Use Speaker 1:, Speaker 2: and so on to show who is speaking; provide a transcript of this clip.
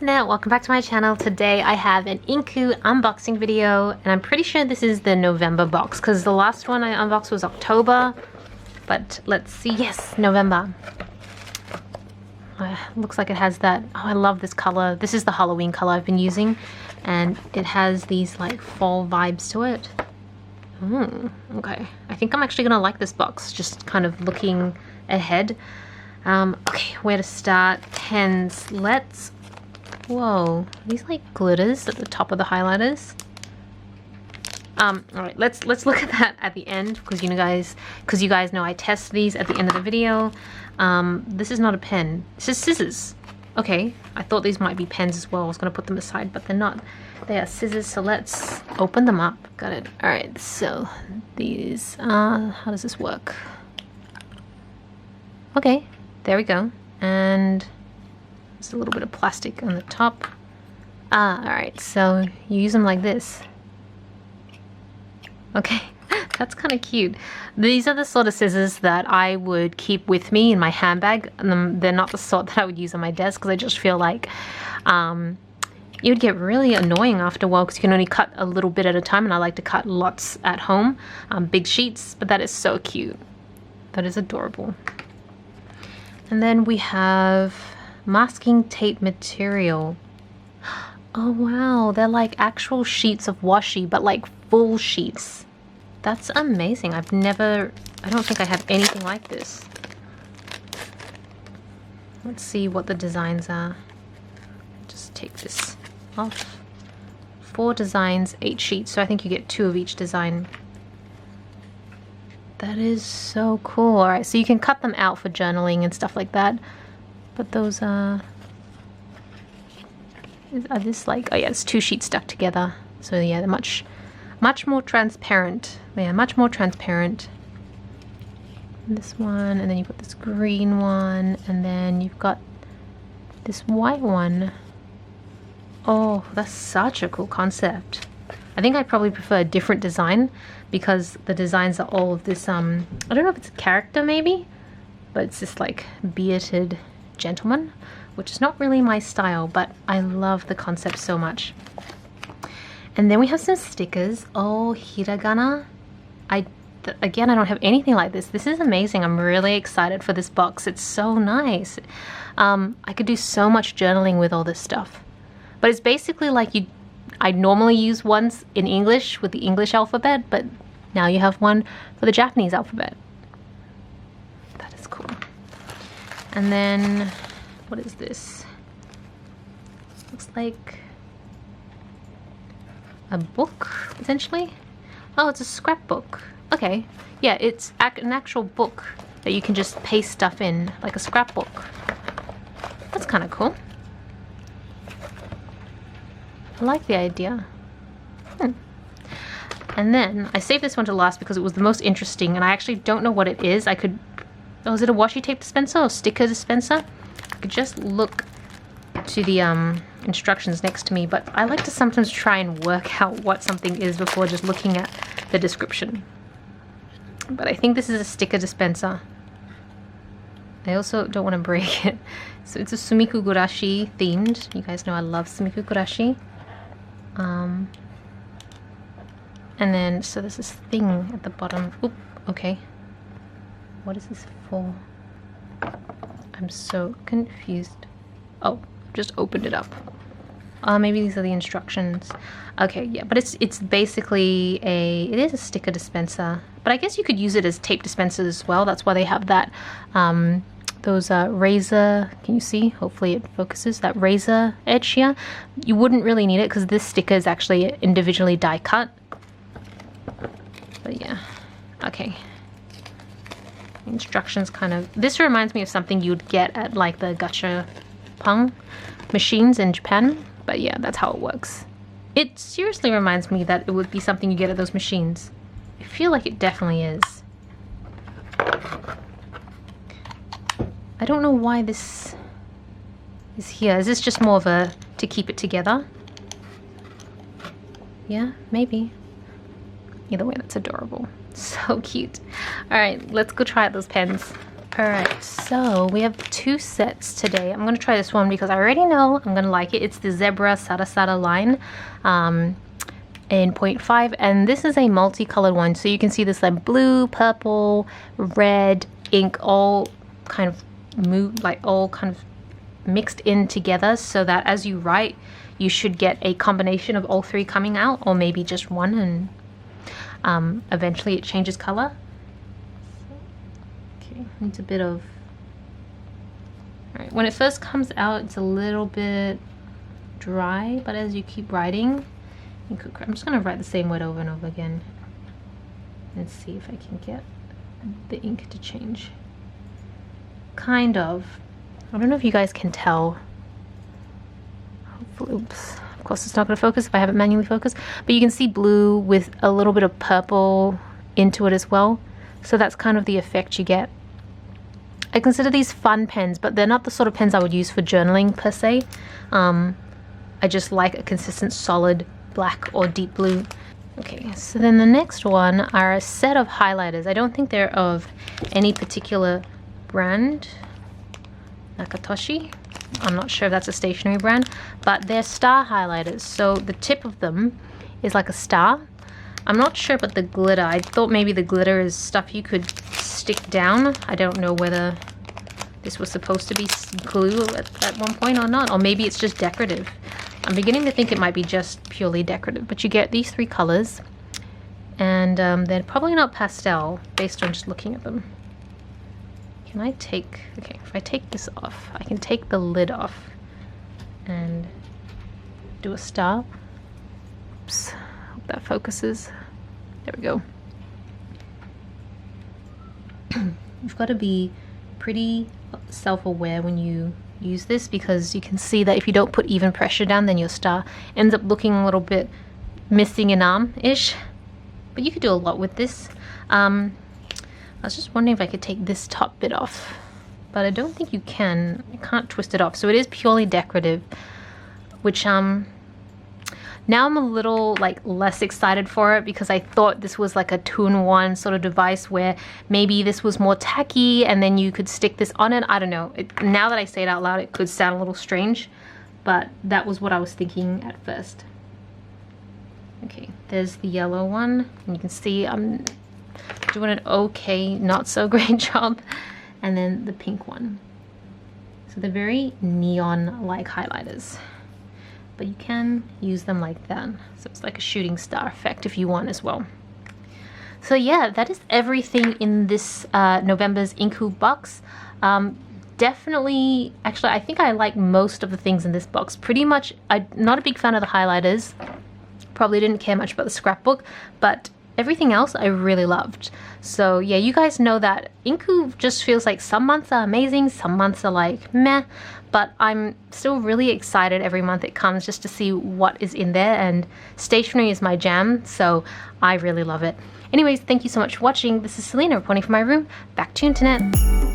Speaker 1: internet, welcome back to my channel. Today I have an Inku unboxing video, and I'm pretty sure this is the November box because the last one I unboxed was October, but let's see. Yes, November. Looks like it has that. Oh, I love this color. This is the Halloween color I've been using, and it has these like fall vibes to it. Okay, I think I'm actually gonna like this box, just kind of looking ahead. Okay, where to start? Pens. Whoa, these like glitters at the top of the highlighters. Alright, let's look at that at the end, because you guys know I test these at the end of the video. This is not a pen. This is scissors. Okay, I thought these might be pens as well. I was gonna put them aside, but they're not. They are scissors, so let's open them up. Got it. Alright, so these, how does this work? Okay, there we go. And there's a little bit of plastic on the top. Alright, so you use them like this. Okay, that's kind of cute. These are the sort of scissors that I would keep with me in my handbag. They're not the sort that I would use on my desk, because I just feel like it would get really annoying after a while, because you can only cut a little bit at a time, and I like to cut lots at home, big sheets. But that is so cute. That is adorable. And then we have masking tape material. Oh wow, they're like actual sheets of washi, but like full sheets. That's amazing. I don't think I have anything like this. Let's see what the designs are. Just take this off. 4 designs, 8 sheets, so I think you get 2 of each design. That is so cool. Alright, so you can cut them out for journaling and stuff like that. But those are this like, oh yeah, it's 2 sheets stuck together. So yeah, they're much more transparent. Yeah, much more transparent. This one, and then you've got this green one, and then you've got this white one. Oh, that's such a cool concept. I think I probably prefer a different design, because the designs are all of this, I don't know if it's a character maybe, but it's this like bearded gentleman, which is not really my style, but I love the concept so much. And then we have some stickers. Oh, hiragana. Again, I don't have anything like this. This is amazing. I'm really excited for this box. It's so nice. I could do so much journaling with all this stuff. But it's basically like I normally use ones in English with the English alphabet, but now you have one for the Japanese alphabet. That is cool. And then, what is this? Looks like a book, essentially. Oh, it's a scrapbook. Okay, yeah, it's an actual book that you can just paste stuff in, like a scrapbook. That's kind of cool. I like the idea. And then I saved this one to last because it was the most interesting, and I actually don't know what it is. Oh, is it a washi tape dispenser or sticker dispenser? I could just look to the instructions next to me, but I like to sometimes try and work out what something is before just looking at the description. But I think this is a sticker dispenser. I also don't want to break it. So it's a Sumiku Gurashi themed. You guys know I love Sumiku Gurashi. And then, so there's this thing at the bottom. Oop, okay. What is this for? I'm so confused. Oh, just opened it up. Maybe these are the instructions. Okay, yeah, but it's basically it is a sticker dispenser. But I guess you could use it as tape dispensers as well. That's why they have that, those razor, can you see? Hopefully it focuses, that razor edge here. You wouldn't really need it because this sticker is actually individually die cut. But yeah, okay. Instructions kind of, this reminds me of something you'd get at like the gachapon machines in Japan. But yeah, that's how it works. It seriously reminds me that it would be something you get at those machines. I feel like it definitely is. I don't know why this is here. Is this just more of a to keep it together? Yeah, maybe. Either way, that's adorable. So cute. Alright, let's go try out those pens. Alright, so we have 2 sets today. I'm going to try this one because I already know I'm going to like it. It's the Zebra Sada Sada line in 0.5, and this is a multicolored one. So you can see this like blue, purple, red, ink, all kind of mixed in together, so that as you write, you should get a combination of all 3 coming out, or maybe just one, and eventually it changes color. Needs a bit of... Alright, when it first comes out, it's a little bit dry, but as you keep writing, I'm just going to write the same word over and over again and see if I can get the ink to change. Kind of. I don't know if you guys can tell. Hopefully, oops. Of course, it's not going to focus if I have it manually focused, but you can see blue with a little bit of purple into it as well. So that's kind of the effect you get. I consider these fun pens, but they're not the sort of pens I would use for journaling per se. I just like a consistent solid black or deep blue. Okay, so then the next one are a set of highlighters. I don't think they're of any particular brand. Nakatoshi. I'm not sure if that's a stationery brand, but they're star highlighters. So the tip of them is like a star. I'm not sure about the glitter. I thought maybe the glitter is stuff you could stick down. I don't know whether this was supposed to be glue at one point or not, or maybe it's just decorative. I'm beginning to think it might be just purely decorative, but you get these 3 colors, and they're probably not pastel based on just looking at them. Can I take, okay, if I take this off, I can take the lid off and do a star. Oops. That focuses. There we go. You've got to be pretty self-aware when you use this, because you can see that if you don't put even pressure down, then your star ends up looking a little bit missing an arm-ish. But you could do a lot with this. I was just wondering if I could take this top bit off, but I don't think you can. You can't twist it off. So it is purely decorative, which now I'm a little like less excited for it, because I thought this was like a 2-in-1 sort of device where maybe this was more tacky and then you could stick this on it. I don't know. Now that I say it out loud, it could sound a little strange, but that was what I was thinking at first. Okay, there's the yellow one, and you can see I'm doing an okay, not so great job. And then the pink one. So they're very neon-like highlighters, but you can use them like that. So it's like a shooting star effect if you want as well. So yeah, that is everything in this November's Inku box. Definitely, actually, I think I like most of the things in this box. Pretty much, I'm not a big fan of the highlighters. Probably didn't care much about the scrapbook, but everything else I really loved. So yeah, you guys know that Inku just feels like some months are amazing, some months are like meh, but I'm still really excited every month it comes just to see what is in there, and stationery is my jam, so I really love it. Anyways, thank you so much for watching. This is Celina reporting from my room. Back to you, internet.